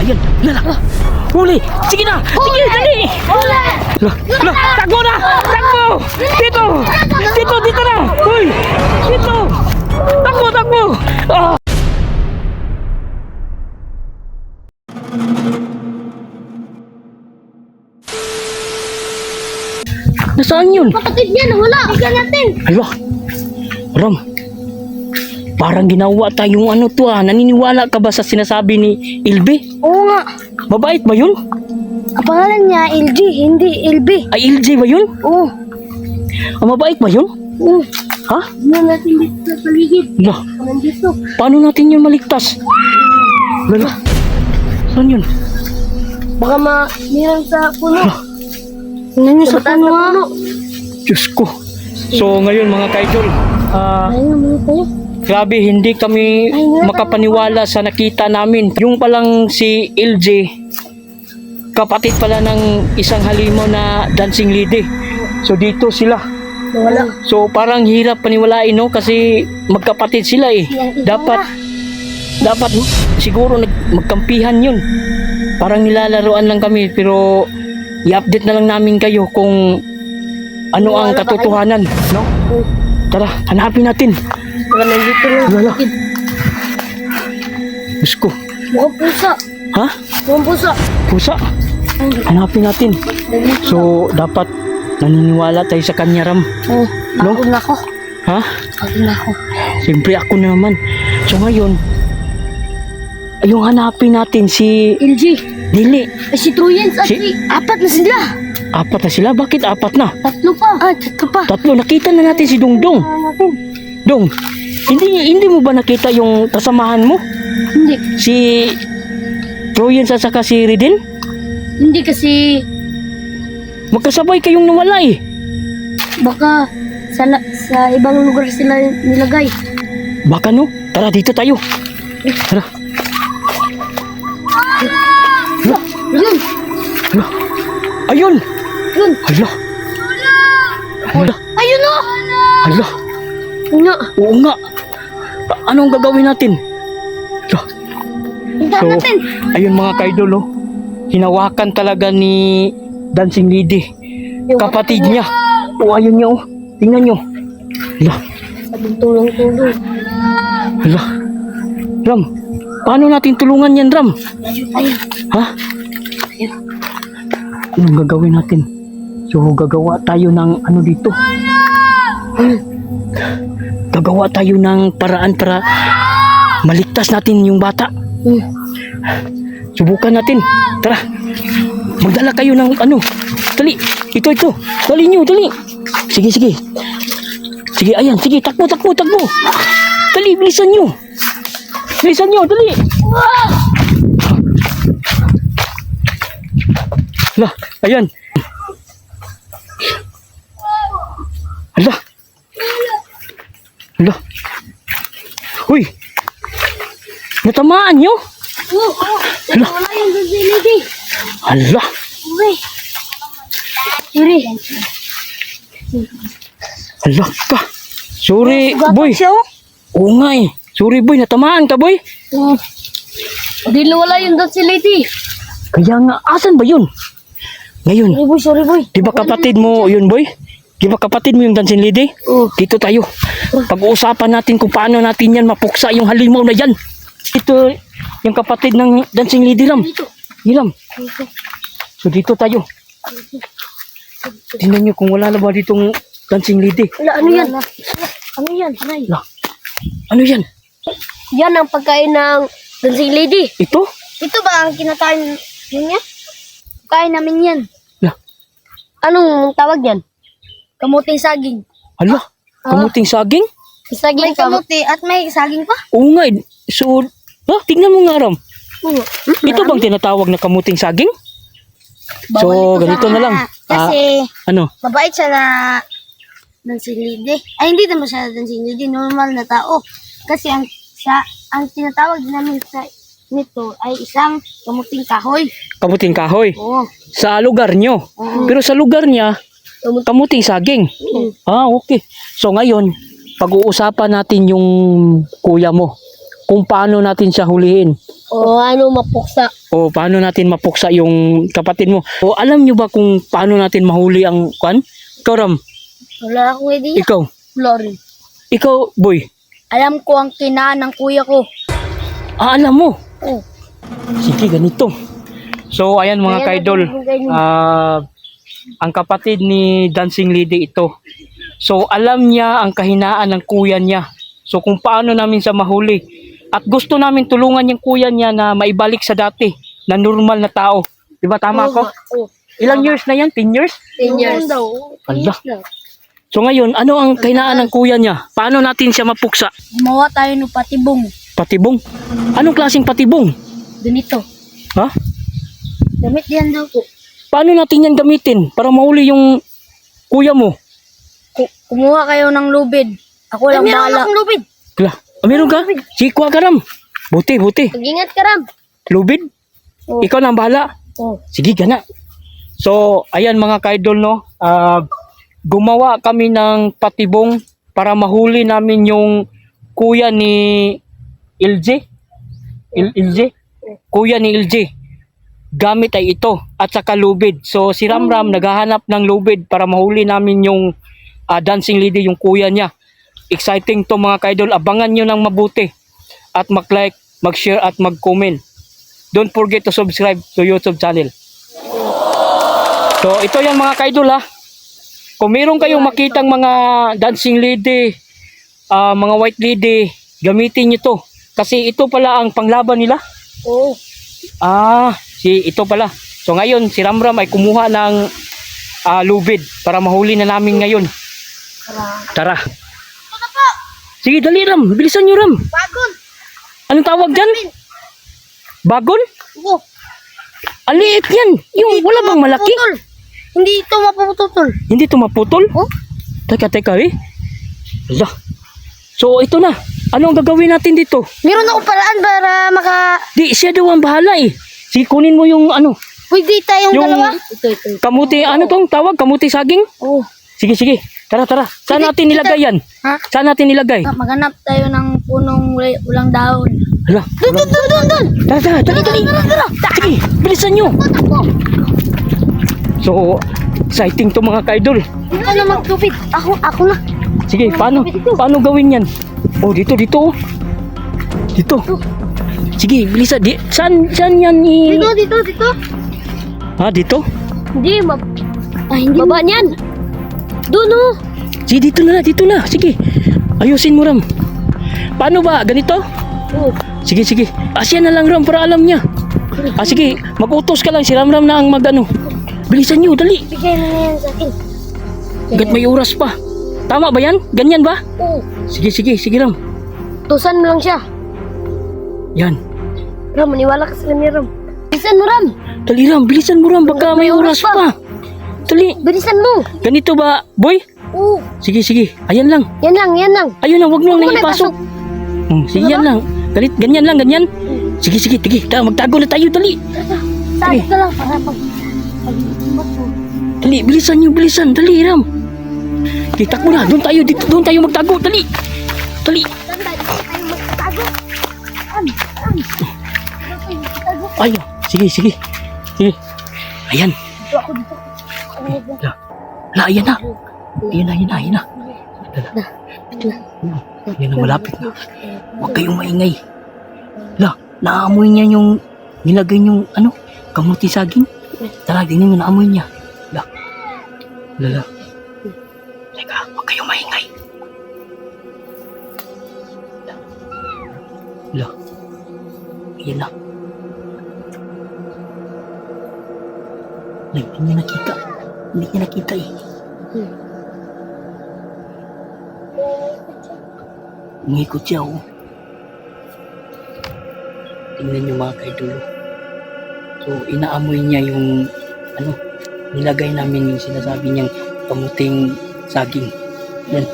Ayan, lala. Huli! Sige na! Sige, dali! Lah, takbo na! Takbo! Dito! Dito na! Uy! Dito! Takbo! Ah! Nasaan yun? Kapatid niya, wala. Bigyan natin. Hala! Ram! Parang ginawa tayong ano to ah. Naniniwala ka ba sa sinasabi ni Ilbe? Oo nga. Mabait ba yun? Ang pangalan niya, LG, hindi LB. Ay, LJ ba yun? Oo. Mabait ba yun? Oo. Ha? Tignan natin dito sa paligid. Hala! Nandito. Paano natin yun maligtas? Lala! Saan yun? Baka mayroon sa puno. Tingnan niyo sa puno nga. Diyos ko. So ngayon mga kaidol, Ayun, ano tayo? grabe hindi kami makapaniwala sa nakita namin. Yung palang si LJ, kapatid pala ng isang halimaw na dancing lady. So dito sila. Wala. So parang hirap paniwalain no kasi magkapatid sila eh. Dapat siguro magkampihan yun. Parang nilalaroan lang kami pero i-update na lang namin kayo kung ano ang katotohanan, no? Tara, hanapin natin. Baka nandito lang. Wala. Diyos ko. Mukhang pusa. Ha? Mukhang pusa. Pusa? Hanapin natin. So, dapat naniniwala tayo sa kanya, Ram. Oo. No? Ako na ako. Ha? Ako na ako. Siyempre ako naman. So ngayon, yung hanapin natin si LG. Dili. Ay, si Truyens at Si- apat na sila. Apat na sila? Bakit apat na? Tatlo pa. Tatlo pa. Tatlo. Nakita na natin si Dongdong. Natin. Dong, hindi mo ba nakita yung kasamahan mo? Hindi. Si Troyens at saka si Riden? Hindi kasi Magkasabay kayong nawala eh. baka sa ibang lugar sila nilagay. Baka no? Tara, dito tayo. Tara. Yun. Hala. Ayun! Yun. Hala. Hala. Ayun o. Hala. Nga. Oo nga. Anong gagawin natin? Hala. Punta natin. Ayun mga kaidol oh. Hinawakan talaga ni dancing lady. Yung Kapatid niya. O ayun niya oh. Tingnan niyo. Hala. Tulong-tulong. Hala. Ram, paano natin tulungan yan, Ram? Ayun. Ha? Anong gagawin natin? So, gagawa tayo ng ano dito? Gagawa tayo ng paraan para maligtas natin yung bata. Subukan natin. Tara. Magdala kayo ng ano. Dali. Ito. Dali nyo, dali. Sige. Sige, ayan. Sige, takbo. Dali, bilisan nyo. Dali. Lah, ayan. Hala. Uy. Natamaan nyo? Oo. Hala. Wala yung lady. Hala. Uy. Yuri. Hala ka. Sorry, boy. Siya o? Oo nga eh. Sorry, boy. Natamaan ka, boy. Di wala yung si lady. Kaya nga, asan ba yun? Ngayon, Sorry boy. di ba kapatid mo yun, boy? Di ba kapatid mo yung dancing lady? Oo. Dito tayo. Pag-uusapan natin kung paano natin yan mapuksa yung halimaw na yan. Ito, yung kapatid ng dancing lady, Ram. Ram. So dito tayo. Tingnan nyo kung wala na ba ditong dancing lady. Wala, ano yan? Ano yan? Nay? Lah, ano yan? Yan ang pagkain ng dancing lady. Ito? Ito ba ang kinakain niya? Kain namin yan. Lah, Anong tawag yan? Kamuting saging. hala, kamuting saging? Saging may kamuti at may saging pa? Oo nga eh. So, tingnan mo nga, Ram. Oo. Ito bang tinatawag na kamuting saging? So, ganito na lang. Kasi Ano? mabait siya na dancing lady. Ay, hindi naman siya dancing lady. Normal na tao. Kasi ang tinatawag namin sa nito ay isang kamuting kahoy. Kamuting kahoy. Oo. Sa lugar nyo. Pero sa lugar niya, kamuting saging. Okay. So ngayon, pag-uusapan natin yung kuya mo. kung paano natin siya hulihin. O ano, mapuksa. O paano natin mapuksa yung kapatid mo. O alam nyo ba kung paano natin mahuli ang kwan? Ikaw Ram, Wala akong idea. ikaw, Florin. ikaw boy. Alam ko ang kinaan ng kuya ko. Alam mo. Oh. Sige, ganito. So, ayan mga Ayan, kaidol. ganyan. Ang kapatid ni Dancing Lady ito. So, alam niya ang kahinaan ng kuya niya. So, kung paano namin siya mahuli. At gusto namin tulungan yung kuya niya na maibalik sa dati, na normal na tao. Di ba tama ako? Oh. Ilang years na yan? 10 years? 10 years. Ala. So, ngayon, ano ang kahinaan ng kuya niya? Paano natin siya mapuksa? Gumawa tayo ng patibong. Patibong? Anong klaseng patibong? Ganito. Ha? Gamit yan daw po. Paano natin yan gamitin para mahuli yung kuya mo? Kumuha kayo ng lubid. Ako lang bahala. Meron akong lubid. Kala, meron ka? Sige, kuha ka Ram. Buti. Mag-ingat ka, Ram. Lubid? Oh. Ikaw na ang bahala. Oh. Sige, gana. So, ayan mga kaidol, no? Gumawa kami ng patibong para mahuli namin yung kuya ni LJ. LJ? Kuya ni LJ. Gamit ay ito at saka lubid. So, si Ramram naghahanap ng lubid para mahuli namin yung Dancing Lady, yung kuya niya. Exciting to mga kaidol. Abangan nyo ng mabuti. At mag-like, mag-share at mag-comment. Don't forget to subscribe to YouTube channel. So, ito yan mga kaidol ha. Kung meron kayong makitang mga Dancing Lady, mga White Lady, gamitin nyo to. Kasi ito pala ang panglaban nila. Oh. Ito pala. So ngayon, si Ramram ay kumuha ng lubid para mahuli na namin ngayon. Tara. Sige, dali Ram. Bilisan nyo Ram. Bagon. Anong tawag dyan? Bagon? Oh. Aliit yan. Yung wala bang malaki? Hindi ito mapuputol. Hindi ito maputol? Oh. Teka eh. Ala. So ito na. Ano ang gagawin natin dito? Meron ako paraan para Di, siya daw ang bahala eh. Sige, kunin mo yung Pwede tayong Yung- dalawa. Ito. kamuti, ano tong tawag? Kamuti saging? Oh. Sige. Tara. Saan natin nilagay yan? Ha? Saan natin nilagay? Maghanap tayo ng punong walang dahon. Hala. Doon. Tara. Sige, bilisan nyo. So, exciting to mga kaidol. Ikaw na magtupid. Ako na. Sige, paano gawin yan? Oh, dito. Dito. Sige, bilisan. Saan yan Dito. Dito? Hindi, hindi. Baba niyan. Doon oh. Sige, dito na. Sige. Ayusin mo Ram. Paano ba? Ganito? Oh. Sige. Siya na lang Ram para alam niya. Sige, mag-utos ka lang. Si Ramram na ang mag-ano. Bilisan nyo, dali. Bigay mo na yan sa akin. Hanggat may oras pa. Tama ba yan? Ganyan ba? Oo. Sige Ram. Tusan mo lang siya. Yan. Ram, maniwala ka sa kanya, Ram. Bilisan mo, Ram. Dali Ram, bilisan mo Ram. Baka may oras pa. Dali. Bilisan mo. Ganito ba, boy? Oo. Sige. Ayan lang. Yan lang. Ayun lang, wag mo Huwag nang mo na ipasok. Sige, Ano yan lang. Ganyan lang, ganyan. Sige. Magtago na tayo, dali. Sali ka lang para pag... Dali, bilisan. Dali, Ram. Kita ko na. Doon tayo magtago. Dali. Ayun. Sige. Ayan. Ayan na. Ayan na, malapit na. Huwag kayong maingay. Naamoy niya yung nilagay yung kamuti saging. Tara, tingnan mo, naamoy niya. Lala. Teka, huwag kayong maingay. Ayan na. Hindi niya nakita eh. Umikot siya oh. Tingnan niyo mga kaidolo. So, inaamoy niya yung nilagay namin yung sinasabi niyang kamuting saging. Yan.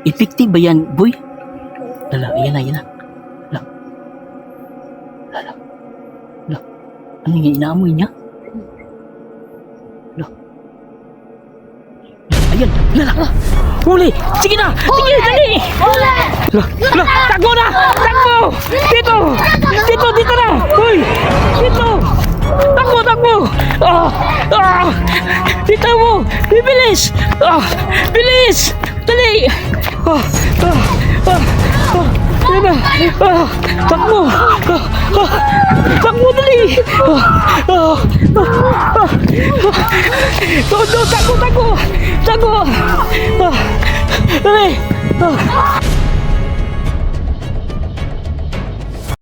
Effective ba yan, boy? Ayan na. Ano yung inaamoy niya? Ayan, huli. Sige na, sige, dali. Huli! Lah, takbo na! Takbo! Dito! Dito na! Hoy! Dito! Takbo! Dito mo! Bibilis! Bilis! Dali! Dali na! Takbo! Takbo, dali! Takbo! Dali!